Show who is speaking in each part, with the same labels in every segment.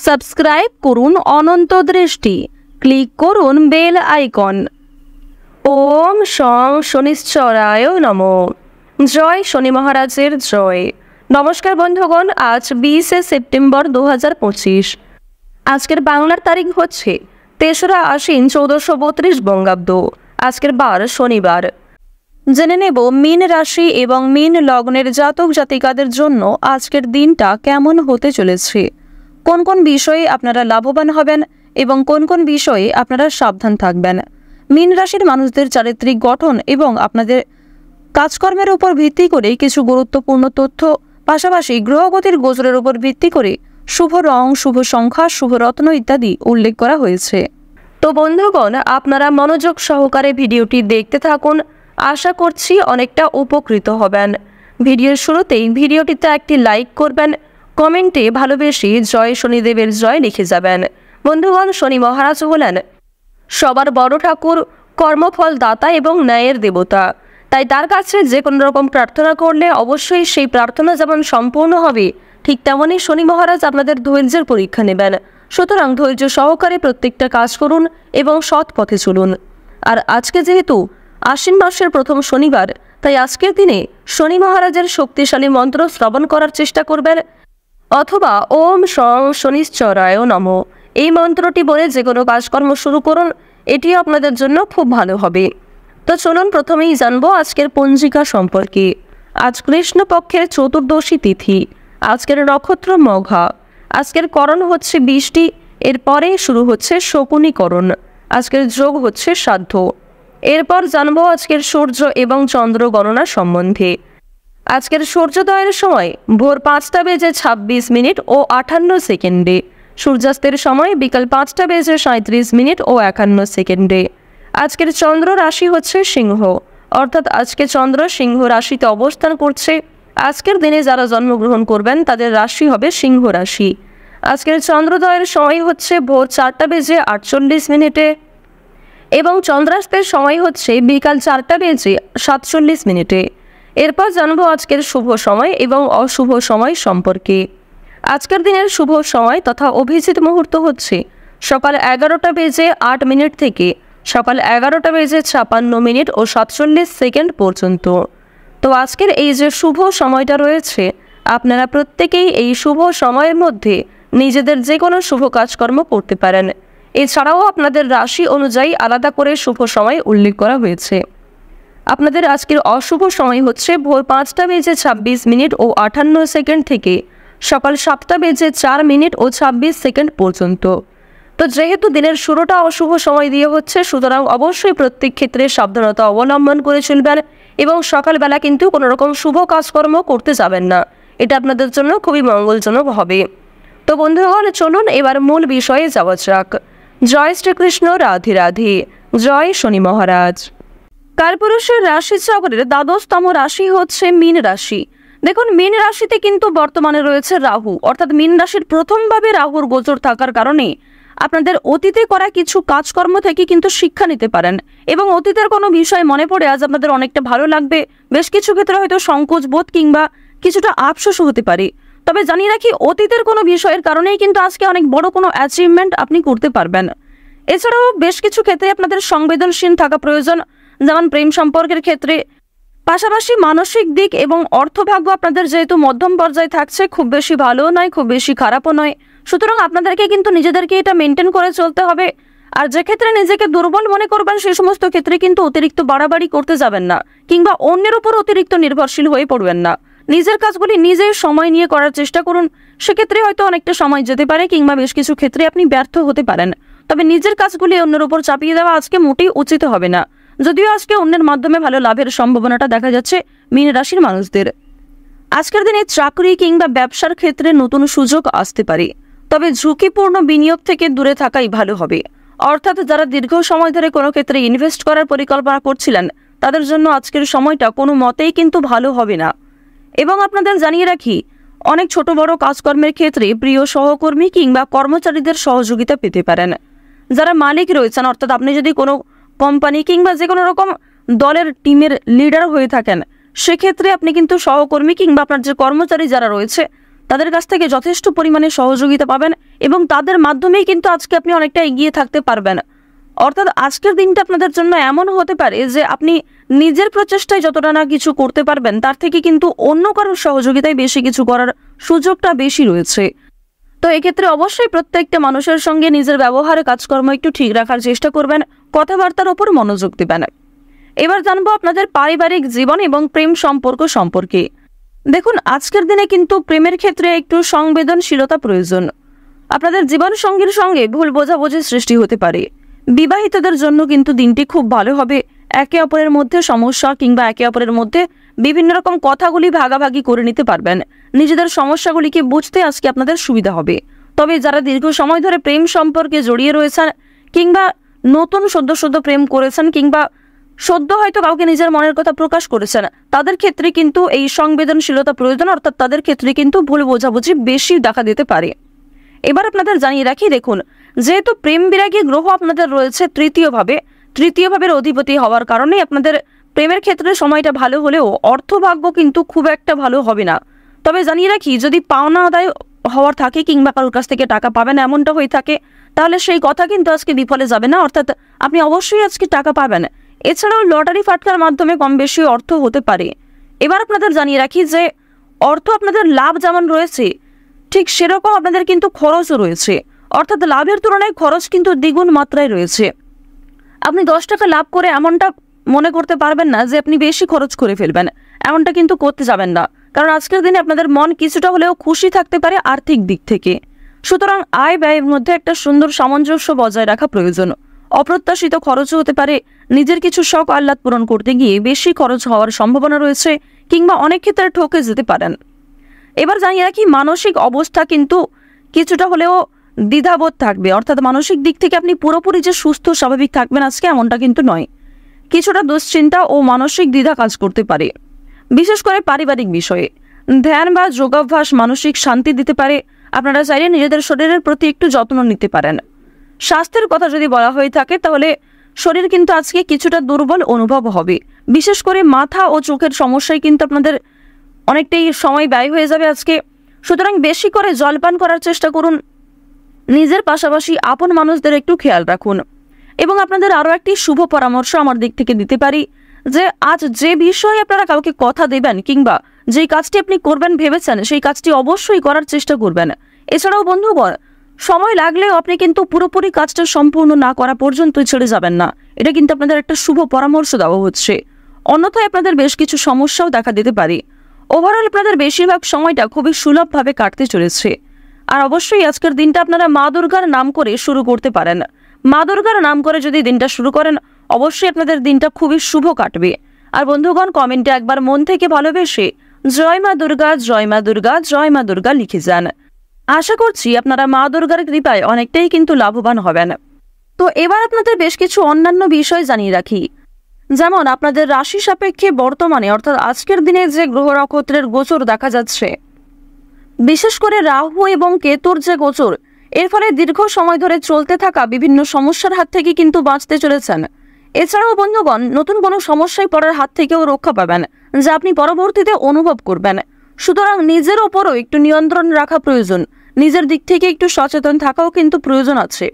Speaker 1: Subscribe করুন অনন্ত দৃষ্টি, click করুন বেল আইকন। ওম শং শনিশ্চরায় নমঃ। জয় শনি মহারাজের জয়। নমস্কার বন্ধুগণ, আজ 20শে সেপ্টেম্বর 2025। আজকের বাংলার তারিখ হচ্ছে 3রা আশ্বিন 1432 বঙ্গাব্দ। আজকের বার শনিবার। জেনে নেব মীন রাশি এবং মীন লগ্নের জাতক জাতিকাদের জন্য আজকের দিনটা কেমন হতে চলেছে, কোন কোন বিষয়ে আপনারা লাভবান হবেন এবং কোন কোন বিষয়ে আপনারা সাবধান থাকবেন। মীন রাশির মানুষদের চারিত্রিক গঠন এবং আপনাদের কাজকর্মের উপর ভিত্তি করে কিছু গুরুত্বপূর্ণ তথ্য, পাশাপাশি গ্রহগতির গোচরের উপর ভিত্তি করে শুভ রং, শুভ সংখ্যা, শুভ রত্ন ইত্যাদি উল্লেখ করা হয়েছে। তো বন্ধুগণ, আপনারা মনোযোগ সহকারে ভিডিওটি দেখতে থাকুন। আশা করছি অনেকটা উপকৃত হবেন। ভিডিওর শুরুতেই ভিডিওটিতে একটি লাইক করবেন, কমেন্টে ভালোবেসে জয় শনিদেবের জয় লিখে যাবেন। বন্ধুগণ, শনি মহারাজ হলেন সবার বড় ঠাকুর, কর্মফল দাতা এবং ন্যায়ের দেবতা। তাই তার কাছে যে কোনো রকম প্রার্থনা করলে অবশ্যই সেই প্রার্থনা যেমন সম্পূর্ণ হবে, ঠিক তেমনই শনি মহারাজ আপনাদের ধৈর্যের পরীক্ষা নেবেন। সুতরাং ধৈর্য সহকারে প্রত্যেকটা কাজ করুন এবং সৎ পথে চলুন। আর আজকে যেহেতু আশ্বিন মাসের প্রথম শনিবার, তাই আজকের দিনে শনি মহারাজের শক্তিশালী মন্ত্র শ্রবণ করার চেষ্টা করবেন, অথবা ওম শং শনিশ্চরায় নমঃ এই মন্ত্রটি বলে যে কোনো কাজকর্ম শুরু করুন। এটিও আপনাদের জন্য খুব ভালো হবে। তো চলুন প্রথমেই জানবো আজকের পঞ্জিকা সম্পর্কে। আজ কৃষ্ণপক্ষের চতুর্দশী তিথি। আজকের নক্ষত্র মঘা। আজকের করণ হচ্ছে বৃষ্টি, এরপরে শুরু হচ্ছে শকুনিকরণ। আজকের যোগ হচ্ছে শ্রাদ্ধ। এরপর জানবো আজকের সূর্য এবং চন্দ্র গণনা সম্বন্ধে। আজকের সূর্যোদয়ের সময় ভোর 5টা বেজে 26 মিনিট ও 58 সেকেন্ডে। সূর্যাস্তের সময় বিকাল 5টা বেজে 37 মিনিট ও 51 সেকেন্ডে। আজকের চন্দ্র রাশি হচ্ছে সিংহ, অর্থাৎ আজকে চন্দ্র সিংহ রাশিতে অবস্থান করছে। আজকের দিনে যারা জন্মগ্রহণ করবেন তাদের রাশি হবে সিংহ রাশি। আজকের চন্দ্রোদয়ের সময় হচ্ছে ভোর 4টা বেজে 48 মিনিটে এবং চন্দ্রাস্তের সময় হচ্ছে বিকাল 4টা বেজে 47 মিনিটে। এরপর জানবো আজকের শুভ সময় এবং অশুভ সময় সম্পর্কে। আজকের দিনের শুভ সময় তথা অভিজিৎ মুহূর্ত হচ্ছে সকাল 11টা বেজে 8 মিনিট থেকে সকাল 11টা বেজে 56 মিনিট ও 47 সেকেন্ড পর্যন্ত। তো আজকের এই যে শুভ সময়টা রয়েছে, আপনারা প্রত্যেকেই এই শুভ সময়ের মধ্যে নিজেদের যে কোনো শুভ কাজকর্ম করতে পারেন। এছাড়াও আপনাদের রাশি অনুযায়ী আলাদা করে শুভ সময় উল্লেখ করা হয়েছে। আপনাদের আজকের অশুভ সময় হচ্ছে ভোর 5টা বেজে 26 মিনিট ও 58 সেকেন্ড থেকে সকাল 7টা বেজে 4 মিনিট ও 26 সেকেন্ড পর্যন্ত। তো যেহেতু দিনের শুরুটা অশুভ সময় দিয়ে হচ্ছে, সুতরাং অবশ্যই প্রত্যেক ক্ষেত্রে সাবধানতা অবলম্বন করে চলবেন এবং সকালবেলা কিন্তু কোনো রকম শুভ কাজকর্ম করতে যাবেন না। এটা আপনাদের জন্য খুবই মঙ্গলজনক হবে। তো বন্ধুগণ, চলুন এবার মূল বিষয়ে যাওয়া যাক। জয় শ্রীকৃষ্ণ, রাধে রাধে। জয় শনি মহারাজ। কালপুরুষের রাশি চক্রের দ্বাদশতম রাশি হচ্ছে মীন রাশি। দেখুন, মীন রাশিতে কিন্তু বর্তমানে রয়েছে রাহু, অর্থাৎ মীন রাশির প্রথমভাবে রাহুর গোচর থাকার কারণে আপনাদের অতীতে করা কিছু কাজকর্ম থেকে কিন্তু শিক্ষা নিতে পারেন এবং অতীতের কোনো বিষয় মনে পড়ে আজ আপনাদের অনেকটা ভালো লাগবে। বেশ কিছু ক্ষেত্রে হয়তো সংকোচ বোধ কিংবা কিছুটা আফসোস হতে পারে। তবে জানিয়ে রাখি, অতীতের কোনো বিষয়ের কারণেই কিন্তু আজকে অনেক বড় কোনো অ্যাচিভমেন্ট আপনি করতে পারবেন। এছাড়াও বেশ কিছু ক্ষেত্রে আপনাদের সংবেদনশীল থাকা প্রয়োজন, যেমন প্রেম সম্পর্কের ক্ষেত্রে। পাশাপাশি মানসিক দিক এবং অর্থভাগ্য আপনাদের যেহেতু মধ্যম পর্যায়ে থাকছে, খুব বেশি ভালোও নয় খুব বেশি খারাপও নয়। সুতরাং আপনাদেরকে কিন্তু নিজেদেরকে এটা মেনটেন করে চলতে হবে। আর যে ক্ষেত্রে নিজেকে দুর্বল মনে করবেন সেই সমস্ত ক্ষেত্রে কিন্তু অতিরিক্ত বাড়াবাড়ি করতে যাবেন না কিংবা অন্যের উপর অতিরিক্ত নির্ভরশীল হয়ে পড়বেন না। নিজের কাজগুলি নিজেই সময় নিয়ে করার চেষ্টা করুন। সেক্ষেত্রে হয়তো অনেকটা সময় যেতে পারে কিংবা বেশ কিছু ক্ষেত্রে আপনি ব্যর্থ হতে পারেন। তবে নিজের কাজগুলি অন্যের উপর চাপিয়ে দেওয়া আজকে মোটেই উচিত হবে না, যদিও আজকে অন্যের মাধ্যমে ভালো লাভের সম্ভাবনাটা দেখা যাচ্ছে মীন রাশির মানুষদের। আজকের দিনে চাকরি কিংবা ব্যবসার ক্ষেত্রে নতুন সুযোগ আসতে পারে, তবে ঝুঁকিপূর্ণ বিনিয়োগ থেকে দূরে থাকাই ভালো হবে। অর্থাৎ যারা দীর্ঘ সময় ধরে কোনো ক্ষেত্রে ইনভেস্ট করার পরিকল্পনা করছিলেন, তাদের জন্য আজকের সময়টা কোনো মতেই কিন্তু ভালো হবে না। এবং আপনাদের জানিয়ে রাখি, অনেক ছোট বড় কাজকর্মের ক্ষেত্রে প্রিয় সহকর্মী কিংবা কর্মচারীদের সহযোগিতা পেতে পারেন। যারা মালিক রয়েছেন, অর্থাৎ আপনি যদি কোনো কোম্পানি কিংবা যে কোনো রকম দলের টিমের লিডার হয়ে থাকেন, সেক্ষেত্রে আপনি কিন্তু সহকর্মী কিংবা আপনার যে কর্মচারী যারা রয়েছে তাদের কাছ থেকে যথেষ্ট পরিমাণে সহযোগিতা পাবেন এবং তাদের মাধ্যমেই কিন্তু আজকে আপনি অনেকটা এগিয়ে থাকতে পারবেন। অর্থাৎ আজকের দিনটা আপনাদের জন্য এমন হতে পারে যে আপনি নিজের প্রচেষ্টায় যতটা না কিছু করতে পারবেন, তার থেকে কিন্তু অন্য কারোর সহযোগিতায় বেশি কিছু করার সুযোগটা বেশি রয়েছে। তো এক্ষেত্রে অবশ্যই প্রত্যেকটা মানুষের সঙ্গে নিজের ব্যবহার কাজকর্ম একটু ঠিক রাখার চেষ্টা করবেন, কথাবার্তার ওপর মনোযোগ দেবেন। এবার জানবো আপনাদের পারিবারিক জীবন এবং প্রেম সম্পর্ক সম্পর্কে। দেখুন, আজকের দিনে কিন্তু প্রেমের ক্ষেত্রে একটু সংবেদনশীলতা প্রয়োজন। আপনাদের জীবন সঙ্গীর সঙ্গে ভুল বোঝাবুঝির সৃষ্টি হতে পারে। বিবাহিতদের জন্য কিন্তু দিনটি খুব ভালো হবে। একে অপরের মধ্যে সমস্যা কিংবা একে অপরের মধ্যে বিভিন্ন রকম কথাগুলি ভাগাভাগি করে নিতে পারবেন। নিজেদের সমস্যাগুলিকে বুঝতে আজকে আপনাদের সুবিধা হবে। তবে যারা দীর্ঘ সময় ধরে প্রেম সম্পর্কে জড়িয়ে রয়েছেন কিংবা নতুন সদ্য প্রেম করেছেন কিংবা সদ্য হয়তো কাউকে নিজের মনের কথা প্রকাশ করেছেন, তাদের ক্ষেত্রে কিন্তু এই সংবেদনশীলতা প্রয়োজন। অর্থাৎ তাদের ক্ষেত্রে কিন্তু ভুল বোঝাবুঝি বেশি দেখা দিতে পারে। এবার আপনাদের জানিয়ে রাখি, দেখুন, যেহেতু প্রেম বিরাগী গ্রহ আপনাদের রয়েছে তৃতীয় ভাবের অধিপতি হওয়ার কারণে আপনাদের প্রেমের ক্ষেত্রে সময়টা ভালো হলেও অর্থভাগ্য কিন্তু খুব একটা ভালো হবে না। তবে জানিয়ে রাখি, যদি পাওনা আদায় হওয়ার থাকে কিংবা কারোর কাছ থেকে টাকা পাবেন এমনটা হয়ে থাকে, তাহলে সেই কথা কিন্তু আজকে বিফলে যাবে না। অর্থাৎ আপনি অবশ্যই আজকে টাকা পাবেন। এছাড়াও লটারি ফাটকার মাধ্যমে কম বেশি অর্থ হতে পারে। এবার আপনাদের জানিয়ে রাখি যে অর্থ আপনাদের লাভ যেমন রয়েছে, ঠিক সেরকম আপনাদের কিন্তু খরচও রয়েছে। অর্থাৎ লাভের তুলনায় খরচ কিন্তু দ্বিগুণ মাত্রায় রয়েছে। আপনি 10 টাকা লাভ করে এমনটা মনে করতে পারবেন না যে আপনি বেশি খরচ করে ফেলবেন, এমনটা কিন্তু করতে যাবেন না। কারণ আজকের দিনে আপনাদের মন কিছুটা হলেও খুশি থাকতে পারে আর্থিক দিক থেকে। সুতরাং আয় ব্যয়ের মধ্যে একটা সুন্দর সামঞ্জস্য বজায় রাখা প্রয়োজন। অপ্রত্যাশিত খরচও হতে পারে। নিজের কিছু শখ আহ্লাদ পূরণ করতে গিয়ে বেশি খরচ হওয়ার সম্ভাবনা রয়েছে কিংবা অনেক ক্ষেত্রে ঠকে যেতে পারেন। এবার জানিয়ে রাখি, মানসিক অবস্থা কিন্তু কিছুটা হলেও দ্বিধাবোধ থাকবে। অর্থাৎ মানসিক দিক থেকে আপনি পুরোপুরি যে সুস্থ স্বাভাবিক থাকবেন আজকে, এমনটা কিন্তু নয়। কিছুটা দুশ্চিন্তা ও মানসিক দ্বিধা কাজ করতে পারে, বিশেষ করে পারিবারিক বিষয়ে। ধ্যান বা যোগাভ্যাস মানসিক শান্তি দিতে পারে। আপনারা চাইলে নিজেদের শরীরের প্রতি একটু যত্ন নিতে পারেন। স্বাস্থ্যের কথা যদি বলা হয়ে থাকে, তাহলে শরীর কিন্তু আজকে কিছুটা দুর্বল অনুভব হবে। বিশেষ করে মাথা ও চোখের সমস্যায় কিন্তু আপনাদের অনেকটাই সময় ব্যয় হয়ে যাবে আজকে। সুতরাং বেশি করে জলপান করার চেষ্টা করুন। নিজের পাশাপাশি আপন মানুষদের একটু খেয়াল রাখুন। এবং আপনাদের আরও একটি শুভ পরামর্শ আমার দিক থেকে দিতে পারি যে আজ যে বিষয়ে আপনারা কাউকে কথা দেবেন কিংবা যেই কাজটি আপনি করবেন ভেবেছেন, সেই কাজটি অবশ্যই করার চেষ্টা করবেন। এছাড়াও বন্ধুগণ, সময় লাগলেও আপনি কিন্তু পুরোপুরি কাজটা সম্পূর্ণ না করা পর্যন্তই ছেড়ে যাবেন না। এটা কিন্তু আপনাদের একটা শুভ পরামর্শ দেওয়া হচ্ছে। অন্যথায় আপনাদের বেশ কিছু সমস্যাও দেখা দিতে পারে। ওভারঅল আপনাদের বেশিরভাগ সময়টা খুবই সুলভভাবে কাটতে চলেছে। আর অবশ্যই আজকের দিনটা আপনারা মা দুর্গার নাম করে শুরু করতে পারেন। মা দুর্গার নাম করে যদি দিনটা শুরু করেন, অবশ্যই আপনাদের দিনটা খুবই শুভ কাটবে। আর বন্ধুগণ, কমেন্টে একবার মন থেকে ভালোবেসে জয় মা দুর্গা, জয় মা দুর্গা, জয় মা দুর্গা লিখে যান। আশা করছি আপনারা মা দুর্গার কৃপায় অনেকটাই কিন্তু লাভবান হবেন। তো এবার আপনাদের বেশ কিছু অন্যান্য বিষয় জানিয়ে রাখি। যেমন আপনাদের রাশি সাপেক্ষে বর্তমানে অর্থাৎ আজকের দিনে যে গ্রহ নক্ষত্রের গোচর দেখা যাচ্ছে, বিশেষ করে রাহু এবং কেতুর যে গোচর, এর ফলে দীর্ঘ সময় ধরে চলতে থাকা বিভিন্ন সমস্যার হাত থেকে কিন্তু বাঁচতে চলেছেন। এছাড়াও বন্ধুগণ, নতুন কোনো সমস্যায় পড়ার হাত থেকেও রক্ষা পাবেন, যা আপনি পরবর্তীতে অনুভব করবেন। সুতরাং নিজের ওপরও একটু নিয়ন্ত্রণ রাখা প্রয়োজন। নিজের দিক থেকে একটু সচেতন থাকাও কিন্তু প্রয়োজন আছে।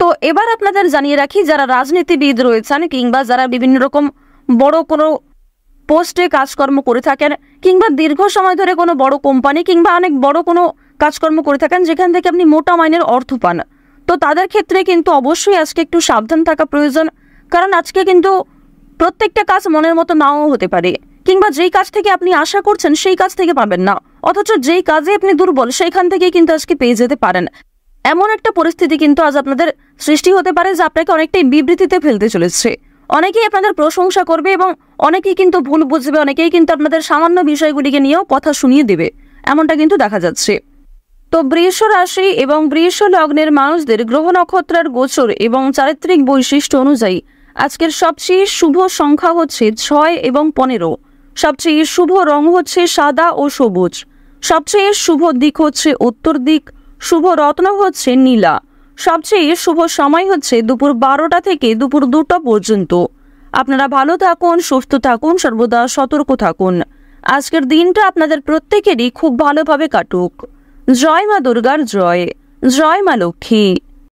Speaker 1: তো এবার আপনাদের জানিয়ে রাখি, যারা রাজনীতিবিদ রয়েছেন কিংবা যারা বিভিন্ন রকম বড় কোনো পোস্টে কাজকর্ম করে থাকেন কিংবা দীর্ঘ সময় ধরে কোনো বড় কোম্পানি কিংবা অনেক বড় কোনো কাজকর্ম করে থাকেন যেখান থেকে আপনি মোটা মাইনের অর্থ পান, তো তাদের ক্ষেত্রে কিন্তু অবশ্যই আজকে একটু সাবধান থাকা প্রয়োজন। কারণ আজকে কিন্তু প্রত্যেকটা কাজ মনের মতো নাও হতে পারে, কিংবা যেই কাজ থেকে আপনি আশা করছেন সেই কাজ থেকে পাবেন না, অথচ যেই কাজে আপনি দুর্বল সেইখান থেকেই কিন্তু আজকে পেয়ে যেতে পারেন। এমন একটা পরিস্থিতি কিন্তু আজ আপনাদের সৃষ্টি হতে পারে যা আপনাকে অনেকটাই বিবৃতিতে ফেলতে চলেছে। অনেকেই আপনাদের প্রশংসা করবে এবং অনেকেই কিন্তু ভুল বুঝবে, অনেকেই কিন্তু আপনাদের সামান্য বিষয়গুলিকে নিয়েও কথা শুনিয়ে দেবে, এমনটা কিন্তু দেখা যাচ্ছে। তো বৃষ রাশি এবং বৃষ লগ্নের মানুষদের গ্রহ নক্ষত্রের গোচর এবং চারিত্রিক বৈশিষ্ট্য অনুযায়ী আজকের সবচেয়ে শুভ সংখ্যা হচ্ছে 6 এবং 15। সবচেয়ে শুভ রং হচ্ছে সাদা ও সবুজ। সবচেয়ে শুভ দিক হচ্ছে উত্তর দিক। শুভ রত্ন হচ্ছে নীলা। সবচেয়ে শুভ সময় হচ্ছে দুপুর 12টা থেকে দুপুর 2টা পর্যন্ত। আপনারা ভালো থাকুন, সুস্থ থাকুন, সর্বদা সতর্ক থাকুন। আজকের দিনটা আপনাদের প্রত্যেকেরই খুব ভালোভাবে কাটুক। জয় মা দুর্গার জয়। জয় মা লক্ষ্মী।